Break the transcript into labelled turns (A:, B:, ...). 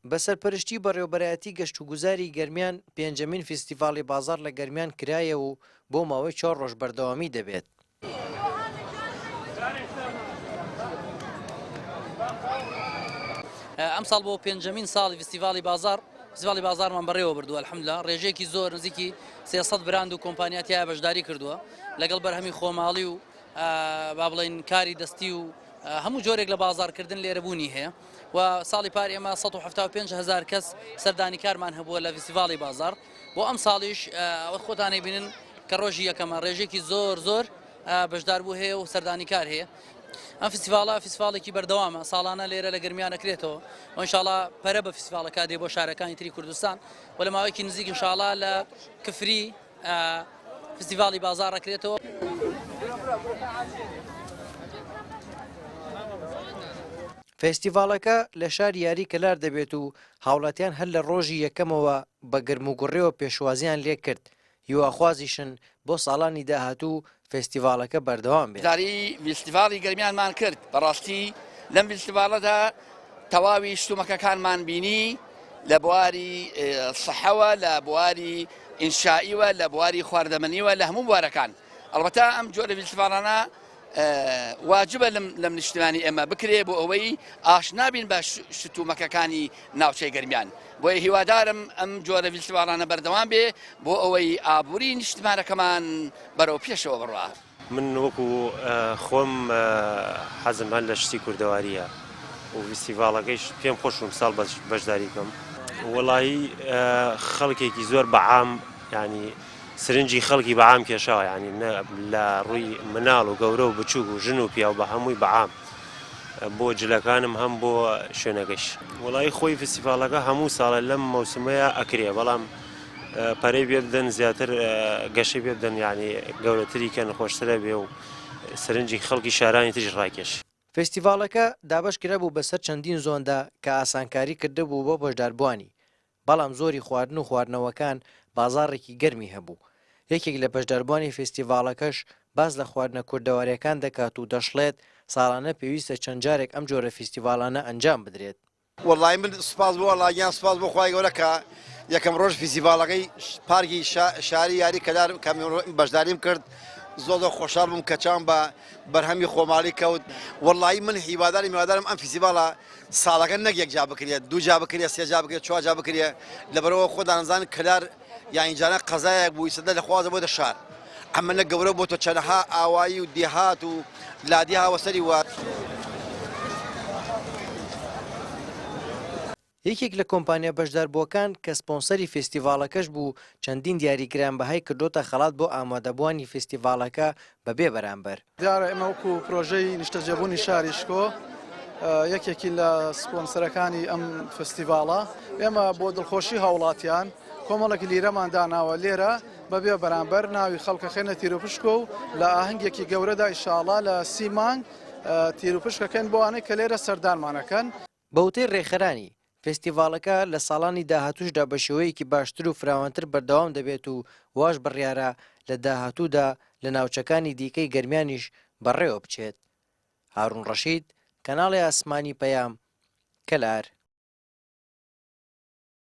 A: بەسەرپەرشتی بەڕێوەبەرایەتی گەشت و گوزاری گەرمیان پێنجەمین فیستیڤاڵی بازار لە گەرمیان کرایە و بۆ ماوەی 4 ڕۆژ بەردەوامی دەبێت.
B: ئەمساڵ بۆ پێنجەمین ساڵی فستیڤاڵی بازار فستیڤاڵی بازارمان بەڕێوە بردووە الحەمدوللا ڕێژەیەکی زۆر نزیکی 300 براند و کۆمپانیا تایە بەشداری کردووە لەگەڵ بەرهەمی خۆماڵی و با بڵێن کاری دەستی و هەموو جۆرێک لە بازارکردن لێرەبوونی هەیە و ساڵی پار ئێمە 175,000 کەس سەردانی کارمان هەبووە لە فستیڤاڵی بازار بۆ ئەم ساڵیش خۆتانەی بینن کە ڕۆژی یەکەمە ڕێژێکی زۆر بەشدار بوو هەیە و سەردانی کار هەیە. ئەم فستیڤاڵێکی بەردەوامە ساڵانە لێرە لە گەرمیان ئەکرێتەوە و ئینشاڵڵا پەرە بە فستیڤاڵەکە دێ بۆ شارەکانی تری کوردستان و لە ماوەیەکی نزیک ئینشاڵڵا لە کفری فستیڤاڵی بازار ئەکرێتەوە.
A: فێستیڤاڵەکە لە شاری یاری کەلار دەبێت و هاوڵاتیان هەر لە ڕۆژی یەکەمەوە بە گرموگوڕێەوە پێشوازیان لێ کرد هیواخوازیشن بۆ ساڵانی داهاتوو فێستیڤاڵەکە بەردەوام بێت.
C: داری فستیڤاڵی گەرمیانمان کرد بەڕاستی لەم فستیڤاڵەدا تەواوی شتومەکەکانمان بینی لە بواری سەحەوە لە بواری ئینشائیوە لە بواری خواردەمەنیوە لە هەموو بوارەکان ئەڵبەتە ئەم جۆرە فستیڤاڵانە واجبە لەم نیشتمانی ئێمە بکرێ بۆ ئەوەی ئاشنابین بە شتومەکەکانی ناوچەی گەرمیان بۆیە هیوادارم ئەم جۆرە فستیڤاڵانە بەردەوام بێ بۆ ئەوەی ئابووری نیشتمانەکەمان بەرەو پێشەوە بڕوا.
D: من وەکو خۆم حەزم هەن لە شتی کوردەواریە و فستیڤاڵەکەیش پێم خۆشم ساڵ بەشداری بکەم وەڵایی خەڵکێکی زۆر بەعام ینی سرنجی خەڵکی بەعام کێشاوە ینی لە ڕووی مناڵ و گەورە و بچووک و ژن و پیا و بە هەمووی بەعام بۆ جلەکانم هەم بۆ شوێنەکەش وەڵایی خۆی فستیڤاڵەکە هەموو ساڵە لەم مەوسمەیە ئەکرێ بەڵام پەرەی پێ بدەن زیاتر گەشەی پێ بدەن ینی گەورەتری کە نەخۆشترە بێ و سرنجی خەڵکی شارانی تریش ڕاکێش.
A: فێستیڤاڵەکە دابەشکرا بوو بەسەر چەندین زۆندا کە ئاسانکاری کردهبوو بۆ بەشداربوانی بەڵام زۆری خواردن و خواردنەوەکان بازاڕێکی گەرمی هەبوو. یەکێک لە بەشداربوانی فێستیڤاڵەکەش باز لە خواردنە کوردەواریەکان دەکات و دەشڵێت ساڵانە پێویستە چەند جارێک ئەم جۆرە فستیڤاڵانە ئەنجام بدرێت.
E: وەڵای من سوپاس بۆ وەڵاگیان سوپاس بۆ خوای گەورەکە یەکەم ڕۆژ فستیڤاڵەکەی پارکی شاری یاری کەلار بەشداریم کرد زۆر خۆشحاڵ بووم کە چاوم بە بەرهەمی خۆماڵی کەوت وەڵایی من هیوادارم ئەم فستیڤاڵە ساڵەکە نەک یەک جا بکرێت دوو جا بکرێت سێ جا بکرێت چوار جا بکرێت لەبەرەوە خۆدانزان کەلار یانجانە قەزایەک بووی سەدە لە خوازە بۆ دە شار ئەمەنە گەورە بۆ تۆ چەنەها ئاوایی و دێهات و لادی هاوەسەری وات.
A: یەکێک لە کۆمپانیا بەشداربووەکان کە سپۆنسەری فستیڤاڵەکەش بوو چەندین دیاریگرانبەهای کردوتە خەڵات بۆ ئامادەبوانی فستیڤاڵەکە بەبێ بەرامبەر.
F: دیارە ئێمە وەکو پرۆژەی نیشتەجێبوونی شاری شکۆ یەکێکی لە سپۆنسەرەکانی ئەم فستیڤاڵە ئێمە بۆ دڵخۆشی هاوڵاتیان کۆمەڵێکی لیرەمان داناوە لێرە بەبێ بەرامبەر ناوی خەڵکە خێنە تیرۆپشکۆ و لە ئاهەنگێکی گەورەدا ئینشاڵڵا لە 30 مانگ تیرۆپشکەکەن بۆوانەی کە لێرە سەردانمانەکەن.
A: بەوتەی ڕێخەرانی فستیڤاڵەکە لە ساڵانی داهاتووشدا بە شێوەیەکی باشتر و فراوانتر بەردەوام دەبێت و واش بڕیارە لە داهاتوودا لە ناوچەکانی دیکەی گەرمیانیش بەڕێوە بچێت. هاڕون ڕەشید کەناڵی ئاسمانی پەیام کەلار.